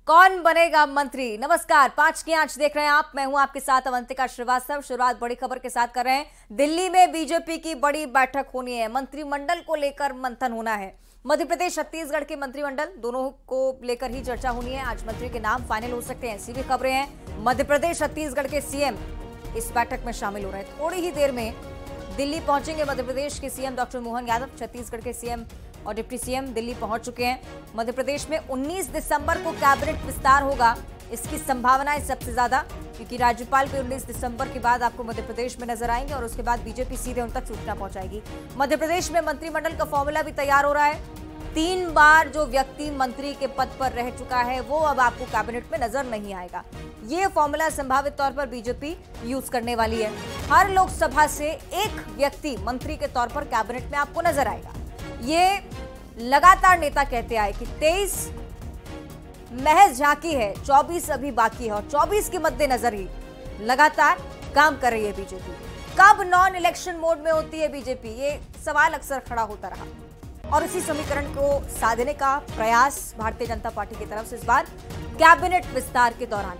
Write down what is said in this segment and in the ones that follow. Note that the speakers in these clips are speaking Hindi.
कौन बनेगा मंत्री? नमस्कार, 5 की आंच देख रहे हैं आप। मैं हूं आपके साथ अवंतिका श्रीवास्तव। शुरुआत बड़ी खबर के साथ कर रहे हैं। दिल्ली में बीजेपी की बड़ी बैठक होनी है। मंत्रिमंडल को लेकर मंथन होना है। मध्य प्रदेश छत्तीसगढ़ के मंत्रिमंडल दोनों को लेकर ही चर्चा होनी है। आज मंत्री के नाम फाइनल हो सकते हैं, ऐसी भी खबरें हैं। मध्य प्रदेश छत्तीसगढ़ के सीएम इस बैठक में शामिल हो रहे हैं। थोड़ी ही देर में दिल्ली पहुंचेंगे मध्य प्रदेश के सीएम डॉक्टर मोहन यादव। छत्तीसगढ़ के सीएम और डिप्टी सीएम दिल्ली पहुंच चुके हैं। मध्य प्रदेश में 19 दिसंबर को कैबिनेट विस्तार होगा, इसकी संभावनाएं सबसे ज्यादा, क्योंकि राज्यपाल भी 19 दिसंबर के बाद आपको मध्य प्रदेश में नजर आएंगे और उसके बाद बीजेपी सीधे उन तक सूचना पहुंचाएगी। मध्य प्रदेश में मंत्रिमंडल का फॉर्मूला भी तैयार हो रहा है। 3 बार जो व्यक्ति मंत्री के पद पर रह चुका है वो अब आपको कैबिनेट में नजर नहीं आएगा। ये फॉर्मूला संभावित तौर पर बीजेपी यूज करने वाली है। हर लोकसभा से एक व्यक्ति मंत्री के तौर पर कैबिनेट में आपको नजर आएगा। ये लगातार नेता कहते आए कि 23 महज झांकी है, 24 अभी बाकी है और 24 के मद्देनजर ही लगातार काम कर रही है बीजेपी। कब नॉन इलेक्शन मोड में होती है बीजेपी, ये सवाल अक्सर खड़ा होता रहा और इसी समीकरण को साधने का प्रयास भारतीय जनता पार्टी की तरफ से इस बार कैबिनेट विस्तार के दौरान।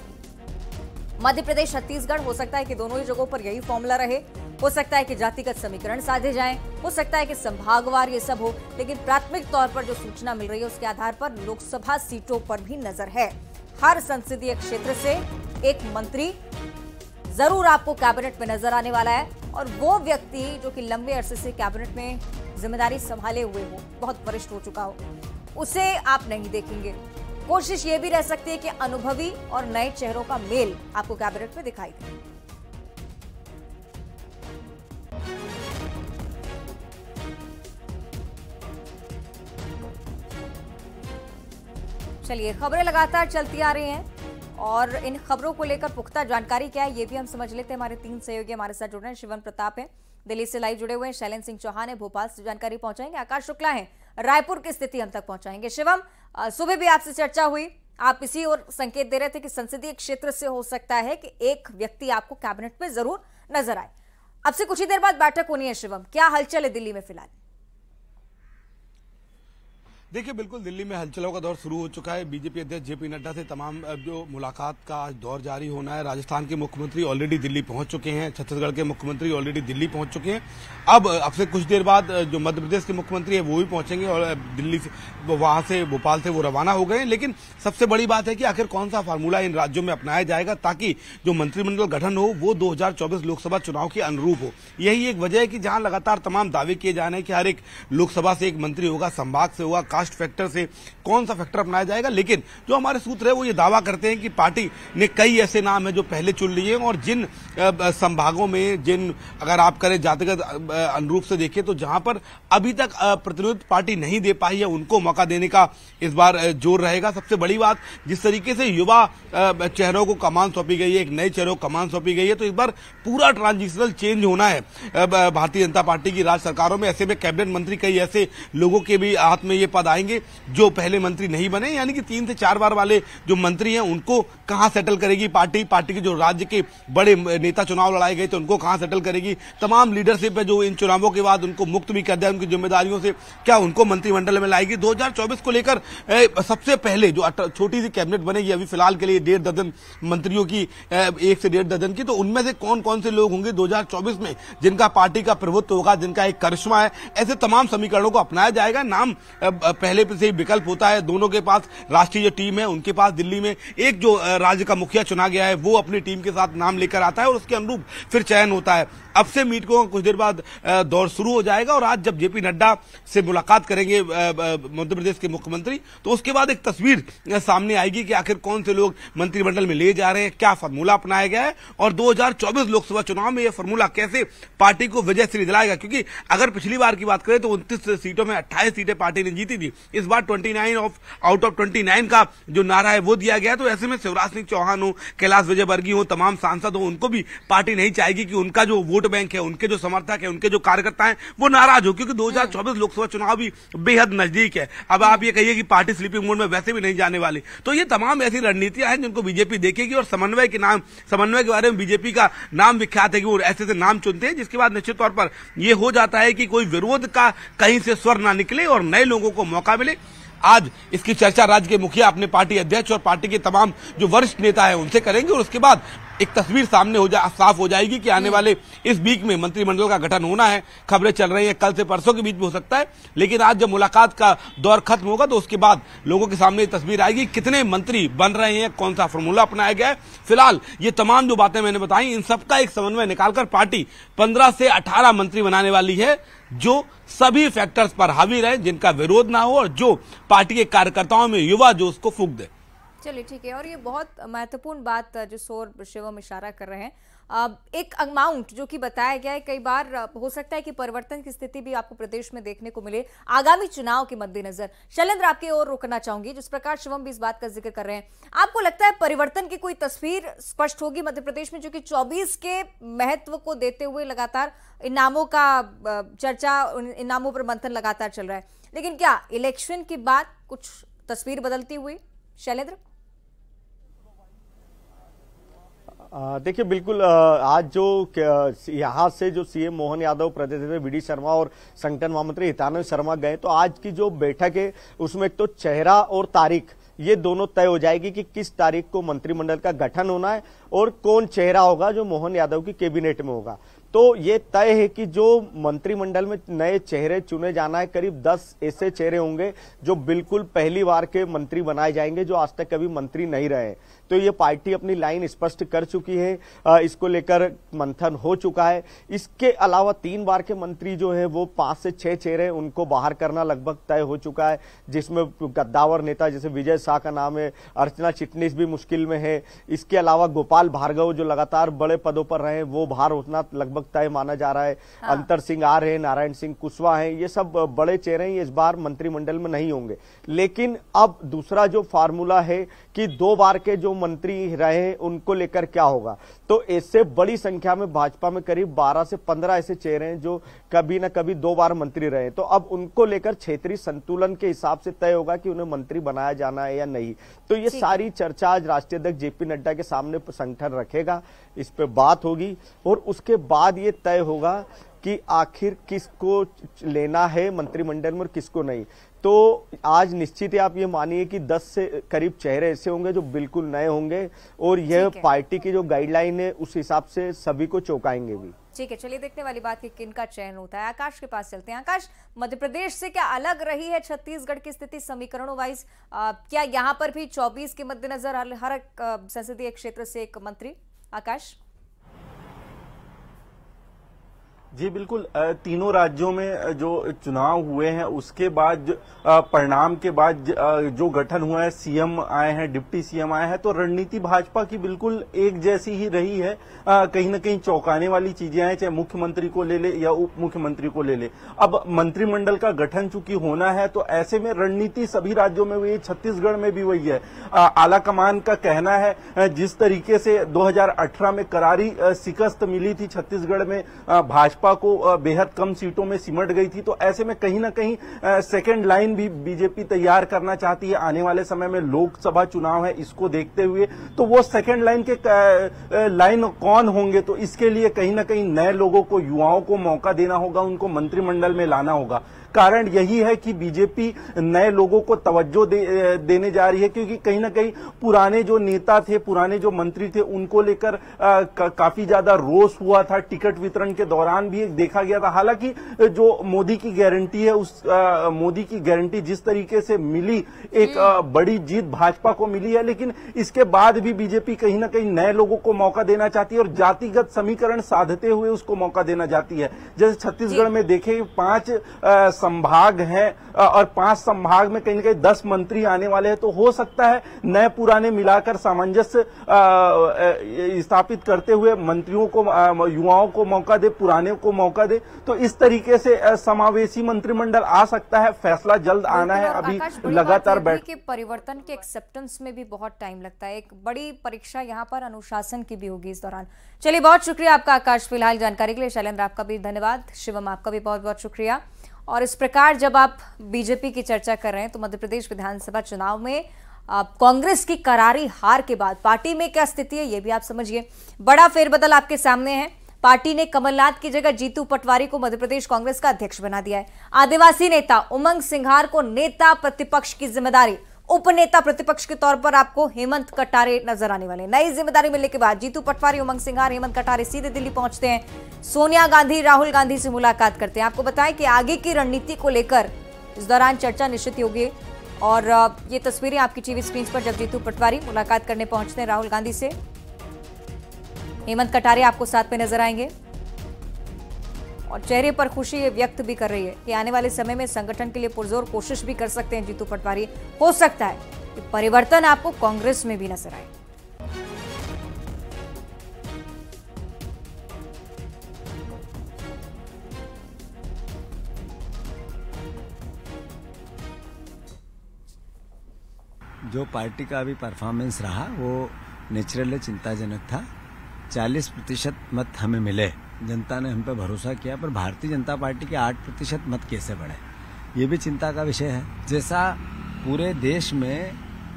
मध्य प्रदेश छत्तीसगढ़, हो सकता है कि दोनों ही जगहों पर यही फॉर्मूला रहे। हो सकता है कि जातिगत समीकरण साधे जाएं, हो सकता है कि संभागवार ये सब हो, लेकिन प्राथमिक तौर पर जो सूचना मिल रही है उसके आधार पर लोकसभा सीटों पर भी नजर है। हर संसदीय क्षेत्र से एक मंत्री जरूर आपको कैबिनेट में नजर आने वाला है और वो व्यक्ति जो कि लंबे अरसे से कैबिनेट में जिम्मेदारी संभाले हुए हो, बहुत वरिष्ठ हो चुका हो, उसे आप नहीं देखेंगे। कोशिश ये भी रह सकती है कि अनुभवी और नए चेहरों का मेल आपको कैबिनेट में दिखाई दे। चलिए, खबरें लगातार चलती आ रही हैं और इन खबरों को लेकर पुख्ता जानकारी क्या है ये भी हम समझ लेते हैं। हमारे 3 सहयोगी हमारे साथ जुड़ रहे हैं। शिवन प्रताप है, दिल्ली से लाइव जुड़े हुए हैं। शैलेंद्र सिंह चौहान है, भोपाल से जानकारी पहुंचाएंगे। आकाश शुक्ला है, रायपुर की स्थिति हम तक पहुंचाएंगे। शिवम, सुबह भी आपसे चर्चा हुई, आप इसी और संकेत दे रहे थे कि संसदीय क्षेत्र से हो सकता है कि एक व्यक्ति आपको कैबिनेट में जरूर नजर आए। अब से कुछ ही देर बाद बैठक होनी है। शिवम, क्या हलचल है दिल्ली में फिलहाल? देखिए, बिल्कुल दिल्ली में हलचलों का दौर शुरू हो चुका है। बीजेपी अध्यक्ष जेपी नड्डा से तमाम जो मुलाकात का आज दौर जारी होना है। राजस्थान के मुख्यमंत्री ऑलरेडी दिल्ली पहुंच चुके हैं, छत्तीसगढ़ के मुख्यमंत्री ऑलरेडी दिल्ली पहुंच चुके हैं। अब से कुछ देर बाद जो मध्य प्रदेश के मुख्यमंत्री है वो भी पहुंचेंगे और दिल्ली से, वहां से, भोपाल से वो रवाना हो गए। लेकिन सबसे बड़ी बात है कि आखिर कौन सा फार्मूला इन राज्यों में अपनाया जाएगा ताकि जो मंत्रिमंडल गठन हो वो 2024 लोकसभा चुनाव के अनुरूप हो। यही एक वजह है कि जहां लगातार तमाम दावे किए जा रहे हैं कि हर एक लोकसभा से एक मंत्री होगा, संभाग से होगा, कास्ट फैक्टर से कौन सा फैक्टर अपनाया जाएगा। लेकिन जो हमारे सूत्र है वो ये दावा करते हैं कि पार्टी ने कई ऐसे नाम है जो पहले चुन लिए हैं और जिन संभागों में, जिन अगर आप करें जातिगत अनुरूप से देखें तो जहां पर अभी तक प्रतिनिधित्व पार्टी नहीं दे पाई है उनको मौका देने का इस बार जोर रहेगा। सबसे बड़ी बात, जिस तरीके से युवा चेहरों को कमान सौंपी गई है, एक नए चेहरों को कमान सौंपी गई है, तो इस बार पूरा ट्रांजिशनल चेंज होना है भारतीय जनता पार्टी की राज्य सरकारों में। ऐसे में कैबिनेट मंत्री कई ऐसे लोगों के भी हाथ में ये पद आएंगे जो पहले मंत्री नहीं बने, यानी कि 3 से 4 बार वाले जो मंत्री हैं उनको कहां सेटल करेगी पार्टी के जो राज्य के बड़े नेता चुनाव लड़ाए गए थे उनको कहां सेटल करेगी। तमाम लीडरशिप है जो इन चुनावों के बाद उनको मुक्त भी कर दिया उनकी जिम्मेदारियों से, क्या उनको मंत्रिमंडल में लाएगी। 2024 को लेकर सबसे पहले जो छोटी सी कैबिनेट बनेगी अभी फिलहाल के लिए 1.5 दर्जन मंत्रियों की, 1 से 1.5 दर्जन की, तो उनमें से कौन कौन से लोग होंगे 2024 में जिनका पार्टी का प्रभुत्व होगा, जिनका एक करिश्मा है, ऐसे तमाम समीकरणों को अपनाया जाएगा। नाम पहले से ही विकल्प होता है, दोनों के पास राष्ट्रीय जो टीम है उनके पास दिल्ली में एक जो राज्य का मुखिया चुना गया है वो अपनी टीम के साथ नाम लेकर आता है और उसके अनुरूप फिर चयन होता है। अब से मीटिंगों का कुछ देर बाद दौर शुरू हो जाएगा और आज जब जेपी नड्डा से मुलाकात करेंगे मध्य प्रदेश के मुख्यमंत्री तो उसके बाद एक तस्वीर सामने आएगी कि आखिर कौन से लोग मंत्रिमंडल में ले जा रहे हैं, क्या फार्मूला अपनाया गया है और 2024 लोकसभा चुनाव में यह फार्मूला कैसे पार्टी को विजय श्री दिलाएगा। क्योंकि अगर पिछली बार की बात करें तो 29 सीटों में 28 सीटें पार्टी ने जीती थी, इस बार 29 आउट ऑफ 29 का जो नारा है वो दिया गया। तो ऐसे में शिवराज सिंह चौहान हो, कैलाश विजयवर्गीय हो, तमाम सांसद हो, उनको भी पार्टी नहीं चाहेगी कि उनका जो वोट बैंक है, उनके जो समर्थक है, उनके जो कार्यकर्ता हैं वो नाराज हो, क्योंकि 2024 लोकसभा चुनाव भी बेहद नजदीक है। अब आप ये कहिए कि पार्टी स्लीपिंग मोड में वैसे भी नहीं जाने वाली। तो ये तमाम ऐसी रणनीतियां हैं जिनको बीजेपी देखेगी और समन्वय के बारे में बीजेपी का नाम विख्यात है कि वो ऐसे नाम चुनते हैं जिसके बाद निश्चित तौर पर यह हो जाता है कि कोई विरोध का कहीं से स्वर ना निकले और नए लोगों को मौका मिले। आज इसकी चर्चा राज्य के मुखिया, अपने पार्टी अध्यक्ष और पार्टी के तमाम जो वरिष्ठ नेता है उनसे करेंगे और उसके बाद एक तस्वीर सामने साफ हो जाएगी कि आने वाले इस वीक में मंत्रिमंडल का गठन होना है। खबरें चल रही हैं कल से परसों के बीच में हो सकता है, लेकिन आज जब मुलाकात का दौर खत्म होगा तो उसके बाद लोगों के सामने ये तस्वीर आएगी, कितने मंत्री बन रहे हैं, कौन सा फॉर्मूला अपनाया गया है। फिलहाल ये तमाम जो बातें मैंने बताई, इन सबका एक समन्वय निकालकर पार्टी 15 से 18 मंत्री बनाने वाली है, जो सभी फैक्टर्स पर हावी रहे, जिनका विरोध ना हो और जो पार्टी के कार्यकर्ताओं में युवा जोश को फूंक दे। चलिए ठीक है। और ये बहुत महत्वपूर्ण बात जो सौर शिवम इशारा कर रहे हैं, एक अमाउंट जो कि बताया गया है, कई बार हो सकता है कि परिवर्तन की स्थिति भी आपको प्रदेश में देखने को मिले आगामी चुनाव के मद्देनजर। शैलेंद्र, आपकी ओर रुकना चाहूंगी। जिस प्रकार शिवम भी इस बात का जिक्र कर रहे हैं, आपको लगता है परिवर्तन की कोई तस्वीर स्पष्ट होगी मध्य प्रदेश में, जो कि 24 के महत्व को देते हुए लगातार इन नामों का चर्चा, इन नामों पर मंथन लगातार चल रहा है, लेकिन क्या इलेक्शन के बाद कुछ तस्वीर बदलती हुई? शैलेंद्र, देखिए बिल्कुल, आज जो यहाँ से जो सीएम मोहन यादव, प्रदेश अध्यक्ष वीडी शर्मा और संगठन महामंत्री हितानंद शर्मा गए, तो आज की जो बैठक है उसमें एक तो चेहरा और तारीख, ये दोनों तय हो जाएगी कि किस तारीख को मंत्रिमंडल का गठन होना है और कौन चेहरा होगा जो मोहन यादव की कैबिनेट में होगा। तो ये तय है कि जो मंत्रिमंडल में नए चेहरे चुने जाना है, करीब 10 ऐसे चेहरे होंगे जो बिल्कुल पहली बार के मंत्री बनाए जाएंगे, जो आज तक कभी मंत्री नहीं रहे। तो ये पार्टी अपनी लाइन स्पष्ट कर चुकी है, इसको लेकर मंथन हो चुका है। इसके अलावा 3 बार के मंत्री जो है वो 5 से 6 चेहरे उनको बाहर करना लगभग तय हो चुका है, जिसमें कद्दावर नेता जैसे विजय शाह का नाम है, अर्चना चिटनीस भी मुश्किल में है। इसके अलावा गोपाल भार्गव जो लगातार बड़े पदों पर रहे, वो बाहर उठना लगभग तय माना जा रहा है। अंतर सिंह आर है, नारायण सिंह कुशवाहा है, ये सब बड़े चेहरे इस बार मंत्रिमंडल में नहीं होंगे। लेकिन अब दूसरा जो फार्मूला है कि 2 बार के जो मंत्री रहे उनको लेकर क्या होगा, तो इससे बड़ी संख्या में भाजपा में करीब 12 से 15 ऐसे चेहरे हैं जो कभी न कभी 2 बार मंत्री रहे। तो अब उनको लेकर क्षेत्रीय संतुलन के हिसाब से तय होगा कि उन्हें मंत्री बनाया जाना है या नहीं। तो ये सारी चर्चा आज राष्ट्रीय अध्यक्ष जेपी नड्डा के सामने संगठन रखेगा, इस पे बात होगी और उसके बाद ये तय होगा कि आखिर किसको लेना है मंत्रिमंडल में और किसको नहीं। तो आज निश्चित ही आप ये मानिए कि 10 से करीब चेहरे ऐसे होंगे जो बिल्कुल नए होंगे और यह पार्टी की जो गाइडलाइन है उस हिसाब से सभी को चौंकाएंगे भी। ठीक है, चलिए देखने वाली बात कि किनका चयन होता है। आकाश के पास चलते हैं। आकाश, मध्य प्रदेश से क्या अलग रही है छत्तीसगढ़ की स्थिति समीकरणों वाइज? क्या यहाँ पर भी 24 के मद्देनजर हर एक संसदीय क्षेत्र से एक मंत्री? आकाश जी बिल्कुल, तीनों राज्यों में जो चुनाव हुए हैं उसके बाद परिणाम के बाद जो गठन हुआ है, सीएम आए हैं, डिप्टी सीएम आए हैं, तो रणनीति भाजपा की बिल्कुल एक जैसी ही रही है। कहीं न कहीं चौंकाने वाली चीजें हैं, चाहे मुख्यमंत्री को ले ले या उप मुख्यमंत्री को ले ले। अब मंत्रिमंडल का गठन चूंकि होना है तो ऐसे में रणनीति सभी राज्यों में वही, छत्तीसगढ़ में भी वही है। आला कमान का कहना है जिस तरीके से 2018 में करारी शिकस्त मिली थी छत्तीसगढ़ में, भाजपा को बेहद कम सीटों में सिमट गई थी, तो ऐसे में कहीं ना कहीं सेकंड लाइन भी बीजेपी तैयार करना चाहती है। आने वाले समय में लोकसभा चुनाव है, इसको देखते हुए तो वो सेकंड लाइन के लाइन कौन होंगे, तो इसके लिए कहीं ना कहीं नए लोगों को, युवाओं को मौका देना होगा, उनको मंत्रिमंडल में लाना होगा। कारण यही है कि बीजेपी नए लोगों को तवज्जो देने जा रही है, क्योंकि कहीं ना कहीं पुराने जो नेता थे, पुराने जो मंत्री थे, उनको लेकर काफी ज्यादा रोष हुआ था। टिकट वितरण के दौरान भी देखा गया था। हालांकि जो मोदी की गारंटी है, उस मोदी की गारंटी जिस तरीके से मिली, एक बड़ी जीत भाजपा को मिली है, लेकिन इसके बाद भी बीजेपी कहीं ना कहीं नए लोगों को मौका देना चाहती है और जातिगत समीकरण साधते हुए उसको मौका देना चाहती है। जैसे छत्तीसगढ़ में देखें, 5 संभाग हैं और 5 संभाग में कहीं ना कहीं 10 मंत्री आने वाले हैं, तो हो सकता है नए पुराने मिलाकर सामंजस्य स्थापित करते हुए मंत्रियों को, युवाओं को मौका दे, पुराने को मौका दे। तो इस तरीके से समावेशी मंत्रिमंडल आ सकता है। फैसला जल्द आना है। अभी लगातार के परिवर्तन के एक्सेप्टेंस में भी बहुत टाइम लगता है। एक बड़ी परीक्षा यहाँ पर अनुशासन की भी होगी इस दौरान। चलिए, बहुत शुक्रिया आपका आकाश, फिलहाल जानकारी के लिए। शैलेंद्र, आपका भी धन्यवाद। शिवम, आपका भी बहुत बहुत शुक्रिया। और इस प्रकार जब आप बीजेपी की चर्चा कर रहे हैं तो मध्य प्रदेश विधानसभा चुनाव में कांग्रेस की करारी हार के बाद पार्टी में क्या स्थिति है, ये भी आप समझिए। बड़ा फेरबदल आपके सामने है। पार्टी ने कमलनाथ की जगह जीतू पटवारी को मध्य प्रदेश कांग्रेस का अध्यक्ष बना दिया है। आदिवासी नेता उमंग सिंघार को नेता प्रतिपक्ष की जिम्मेदारी, उपनेता प्रतिपक्ष के तौर पर आपको हेमंत कटारे नजर आने वाले। नई जिम्मेदारी मिलने के बाद जीतू पटवारी, उमंग सिंघार, हेमंत कटारे सीधे दिल्ली पहुंचते हैं। सोनिया गांधी, राहुल गांधी से मुलाकात करते हैं। आपको बताएं कि आगे की रणनीति को लेकर इस दौरान चर्चा निश्चित होगी। और ये तस्वीरें आपकी टीवी स्क्रीन पर जब जीतू पटवारी मुलाकात करने पहुंचते हैं राहुल गांधी से। हेमंत कटारे आपको साथ में नजर आएंगे और चेहरे पर खुशी ये व्यक्त भी कर रही है कि आने वाले समय में संगठन के लिए पुरजोर कोशिश भी कर सकते हैं जीतू पटवारी। हो सकता है कि परिवर्तन आपको कांग्रेस में भी नजर आए। जो पार्टी का अभी परफॉर्मेंस रहा वो नेचुरली चिंताजनक था। 40% मत हमें मिले, जनता ने हम पे भरोसा किया, पर भारतीय जनता पार्टी के 8% मत कैसे बढ़े, ये भी चिंता का विषय है। जैसा पूरे देश में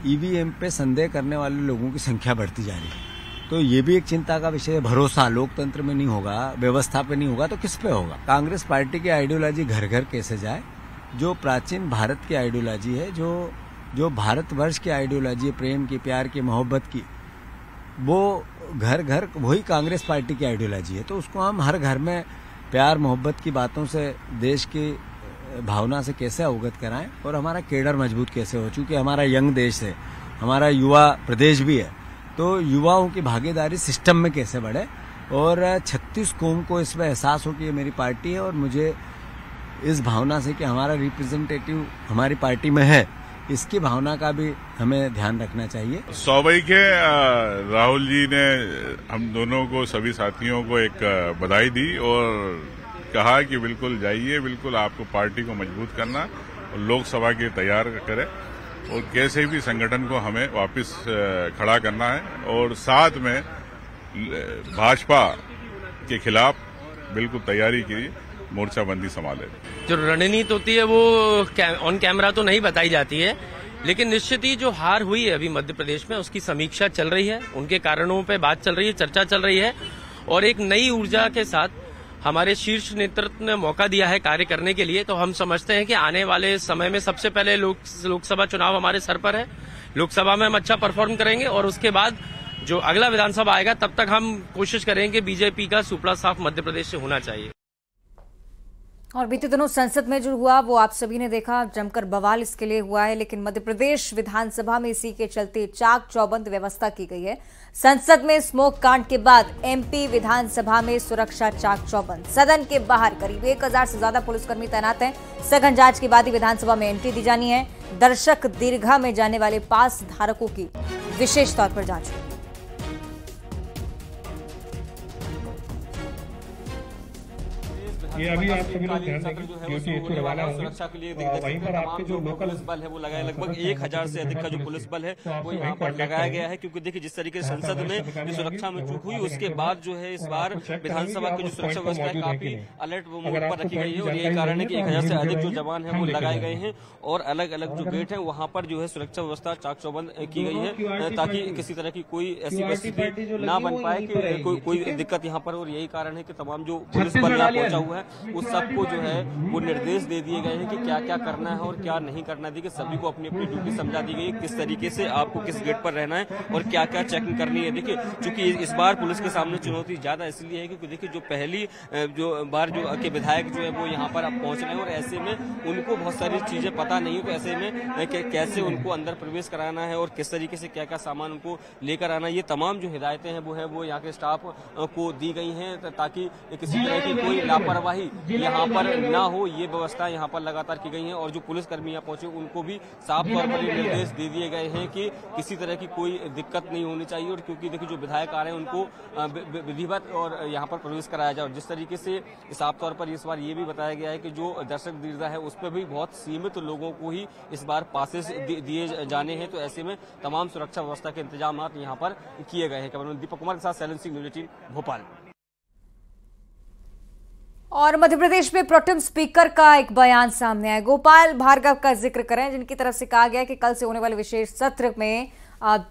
ईवीएम पे संदेह करने वाले लोगों की संख्या बढ़ती जा रही है, तो ये भी एक चिंता का विषय है। भरोसा लोकतंत्र में नहीं होगा, व्यवस्था पे नहीं होगा तो किस पे होगा। कांग्रेस पार्टी की आइडियोलॉजी घर घर कैसे जाए, जो प्राचीन भारत की आइडियोलॉजी है, जो भारतवर्ष की आइडियोलॉजी है, प्रेम की, प्यार की, मोहब्बत की, वो घर घर वही कांग्रेस पार्टी की आइडियोलॉजी है। तो उसको हम हर घर में प्यार मोहब्बत की बातों से, देश की भावना से कैसे अवगत कराएं और हमारा केडर मजबूत कैसे हो। चूंकि हमारा यंग देश है, हमारा युवा प्रदेश भी है, तो युवाओं की भागीदारी सिस्टम में कैसे बढ़े और 36 कौम को इसमें एहसास हो कि ये मेरी पार्टी है और मुझे इस भावना से कि हमारा रिप्रेजेंटेटिव हमारी पार्टी में है, इसकी भावना का भी हमें ध्यान रखना चाहिए। स्वाभाविक है, राहुल जी ने हम दोनों को, सभी साथियों को एक बधाई दी और कहा कि बिल्कुल जाइए, बिल्कुल आपको पार्टी को मजबूत करना और लोकसभा के तैयार करें और कैसे भी संगठन को हमें वापस खड़ा करना है और साथ में भाजपा के खिलाफ बिल्कुल तैयारी की मोर्चाबंदी संभाले। जो रणनीति होती है वो ऑन कैमरा तो नहीं बताई जाती है, लेकिन निश्चित ही जो हार हुई है अभी मध्य प्रदेश में उसकी समीक्षा चल रही है, उनके कारणों पे बात चल रही है, चर्चा चल रही है और एक नई ऊर्जा के साथ हमारे शीर्ष नेतृत्व ने मौका दिया है कार्य करने के लिए। तो हम समझते हैं कि आने वाले समय में सबसे पहले लोकसभा चुनाव हमारे सर पर है, लोकसभा में हम अच्छा परफॉर्म करेंगे और उसके बाद जो अगला विधानसभा आएगा तब तक हम कोशिश करेंगे बीजेपी का सुपड़ा साफ मध्य प्रदेश से होना चाहिए। और बीते दिनों संसद में जो हुआ वो आप सभी ने देखा, जमकर बवाल इसके लिए हुआ है। लेकिन मध्य प्रदेश विधानसभा में इसी के चलते चाक चौबंद व्यवस्था की गई है। संसद में स्मोक कांड के बाद एमपी विधानसभा में सुरक्षा चाक चौबंद। सदन के बाहर करीब 1000 से ज्यादा पुलिसकर्मी तैनात हैं। सघन जांच के बाद ही विधानसभा में एंट्री दी जानी है। दर्शक दीर्घा में जाने वाले पास धारकों की विशेष तौर पर जांच होगी। ये अभी आप सभी लोग ध्यान देंगे ड्यूटी इसको रवाना होंगे। सुरक्षा के लिए वहीं पर आपके जो लोकल पुलिस बल है वो लगाया, लगभग 1000 से अधिक का जो पुलिस बल है वो यहाँ पर लगाया गया है। क्योंकि देखिए जिस तरीके से संसद में जो सुरक्षा में चूक हुई उसके बाद जो है इस बार विधानसभा की जो सुरक्षा व्यवस्था है काफी अलर्ट मोड पर रखी गई है और यही कारण है कि 1000 से अधिक जो जवान है वो लगाए गए हैं और अलग अलग जो गेट है वहाँ पर जो है सुरक्षा व्यवस्था चाक चौबंद की गई है ताकि किसी तरह की कोई ऐसी परिस्थिति ना बन पाए कि कोई दिक्कत यहाँ पर। और यही कारण है कि तमाम जो पुलिस बल यहाँ पहुंचा हुआ है उस सबको जो है वो निर्देश दे दिए गए हैं कि क्या क्या करना है और क्या नहीं करना। देखिए सभी को अपनी अपनी ड्यूटी समझा दी गई है, किस तरीके से आपको किस गेट पर रहना है और क्या क्या चेकिंग करनी है। देखिए चूंकि इस बार पुलिस के सामने चुनौती ज्यादा इसलिए है क्योंकि देखिए जो पहली जो बार जो के विधायक जो है वो यहाँ पर अब पहुंच रहे हैं और ऐसे में उनको बहुत सारी चीजें पता नहीं है, तो ऐसे में कैसे उनको अंदर प्रवेश कराना है और किस तरीके से क्या क्या सामान उनको लेकर आना, ये तमाम जो हिदायतें हैं वो यहाँ के स्टाफ को दी गई हैं ताकि किसी तरह की कोई लापरवाही यहाँ पर ना हो। ये व्यवस्था यहाँ पर लगातार की गई है और जो पुलिसकर्मी यहाँ पहुंचे उनको भी साफ तौर पर ये निर्देश दे दिए गए हैं कि किसी तरह की कोई दिक्कत नहीं होनी चाहिए। और क्योंकि देखिए जो विधायक आ रहे हैं उनको विधिवत और यहाँ पर प्रवेश कराया जाए और जिस तरीके से साफ तौर पर इस बार ये भी बताया गया है कि जो दर्शक दीर्घा है उस पर भी बहुत सीमित लोगों को ही इस बार पासेस दिए जाने हैं। तो ऐसे में तमाम सुरक्षा व्यवस्था के इंतजाम यहाँ पर किए गए हैं। कैमरामैन दीपक कुमार के साथ शैलेंद्र सिंह, न्यूज़ 18 भोपाल। और मध्य प्रदेश में प्रोटेम स्पीकर का एक बयान सामने आया। गोपाल भार्गव का जिक्र करें, जिनकी तरफ से कहा गया कि कल से होने वाले विशेष सत्र में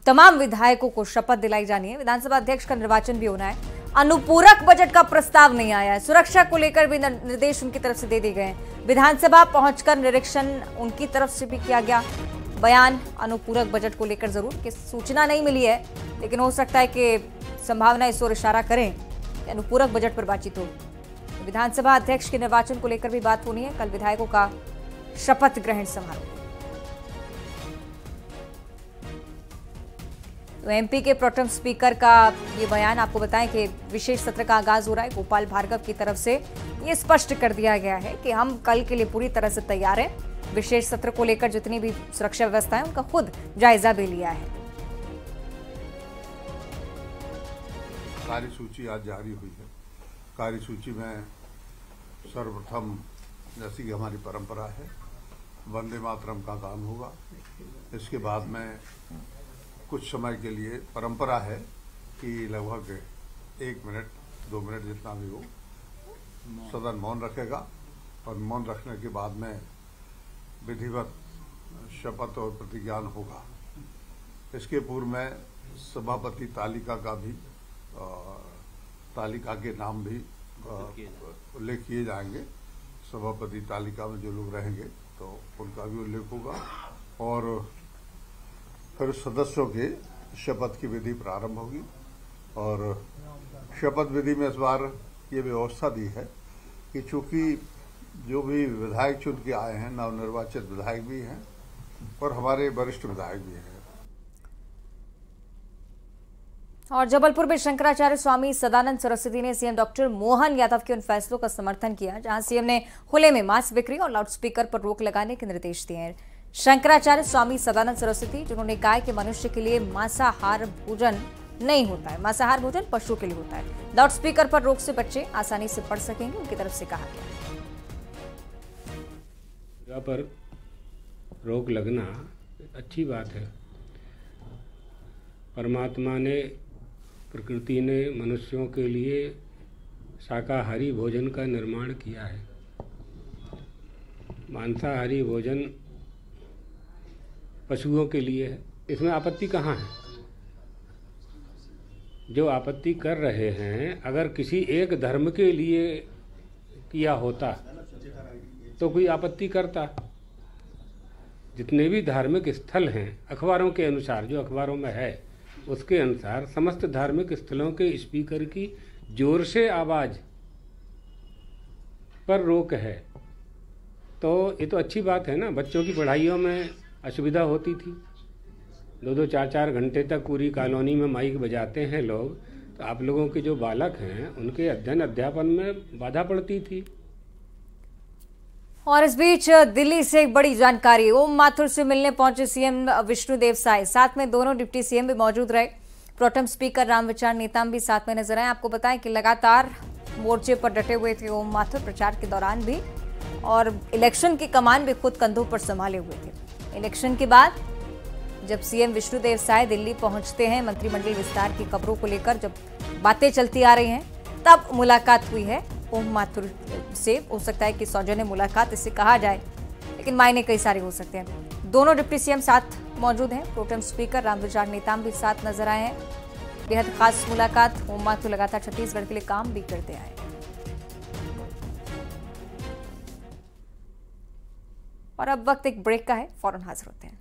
तमाम विधायकों को शपथ दिलाई जानी है। विधानसभा अध्यक्ष का निर्वाचन भी होना है अनुपूरक बजट का प्रस्ताव नहीं आया है। सुरक्षा को लेकर भी निर्देश उनकी तरफ से दे दिए गए हैं। विधानसभा पहुंचकर निरीक्षण उनकी तरफ से भी किया गया। बयान अनुपूरक बजट को लेकर जरूर कि सूचना नहीं मिली है, लेकिन हो सकता है कि संभावना इस ओर इशारा करें कि अनुपूरक बजट पर बातचीत हो। विधानसभा अध्यक्ष के निर्वाचन को लेकर भी बात होनी है। कल विधायकों का शपथ ग्रहण समारोह। तो एमपी के प्रोटेम स्पीकर का ये बयान, आपको बताएं कि विशेष सत्र का आगाज हो रहा है। गोपाल भार्गव की तरफ से ये स्पष्ट कर दिया गया है कि हम कल के लिए पूरी तरह से तैयार हैं। विशेष सत्र को लेकर जितनी भी सुरक्षा व्यवस्था है उनका खुद जायजा भी लिया है। कार्यसूची आज जारी हुई है। कार्यसूची में सर्वप्रथम, जैसी कि हमारी परंपरा है, वंदे मातरम का गान होगा। इसके बाद में कुछ समय के लिए परंपरा है कि लगभग 1 मिनट 2 मिनट जितना भी हो सदन मौन रखेगा, और मौन रखने के बाद में विधिवत शपथ और प्रतिज्ञान होगा। इसके पूर्व में सभापति तालिका का भी तालिका के नाम भी उल्लेख किए जाएंगे। सभापति तालिका में जो लोग रहेंगे तो उनका भी उल्लेख होगा, और फिर सदस्यों के शपथ की विधि प्रारंभ होगी। और शपथ विधि में इस बार ये व्यवस्था दी है कि चूंकि जो भी विधायक चुन के आए हैं, नवनिर्वाचित विधायक भी हैं और हमारे वरिष्ठ विधायक भी हैं। और जबलपुर में शंकराचार्य स्वामी सदानंद सरस्वती ने सीएम डॉक्टर मोहन यादव के उन फैसलों का समर्थन किया जहां सीएम ने खुले में मांस बिक्री और लाउडस्पीकर पर रोक लगाने के निर्देश दिए हैं। शंकराचार्य स्वामी सदानंद सरस्वती जिन्होंने कहा कि मनुष्य के लिए मांसाहार भोजन नहीं होता है, मांसाहार भोजन पशु के लिए होता है। लाउडस्पीकर पर रोक से बच्चे आसानी से पढ़ सकेंगे, उनकी तरफ से कहा गया। पर रोक लगना अच्छी बात है। परमात्मा ने, प्रकृति ने मनुष्यों के लिए शाकाहारी भोजन का निर्माण किया है। मांसाहारी भोजन पशुओं के लिए है। इसमें आपत्ति कहाँ है? जो आपत्ति कर रहे हैं, अगर किसी एक धर्म के लिए किया होता तो कोई आपत्ति करता। जितने भी धार्मिक स्थल हैं, अखबारों के अनुसार, जो अखबारों में है उसके अनुसार समस्त धार्मिक स्थलों के स्पीकर की जोर से आवाज़ पर रोक है। तो ये तो अच्छी बात है ना। बच्चों की पढ़ाइयों में असुविधा होती थी, 2-2 4-4 घंटे तक पूरी कॉलोनी में माइक बजाते हैं लोग, तो आप लोगों के जो बालक हैं उनके अध्ययन अध्यापन में बाधा पड़ती थी। और इस बीच दिल्ली से एक बड़ी जानकारी, ओम माथुर से मिलने पहुंचे सीएम विष्णुदेव साय, साथ में दोनों डिप्टी सीएम भी मौजूद रहे। प्रोटेम स्पीकर रामविचार नेताम भी साथ में नजर आए। आपको बताएं कि लगातार मोर्चे पर डटे हुए थे ओम माथुर प्रचार के दौरान भी, और इलेक्शन की कमान भी खुद कंधों पर संभाले हुए थे। इलेक्शन के बाद जब सीएम विष्णुदेव साय दिल्ली पहुंचते हैं, मंत्रिमंडल विस्तार की खबरों को लेकर जब बातें चलती आ रही हैं, तब मुलाकात हुई है ओम माथुर से। हो सकता है कि सौजन्य मुलाकात इसे कहा जाए, लेकिन मायने कई सारे हो सकते हैं। दोनों डिप्टी सीएम साथ मौजूद हैं। प्रोटेम स्पीकर रामविचार नेताम भी साथ नजर आए हैं। बेहद खास मुलाकात। ओम माथुर लगातार छत्तीसगढ़ के लिए काम भी करते आए। और अब वक्त एक ब्रेक का है, फौरन हाजिर होते हैं।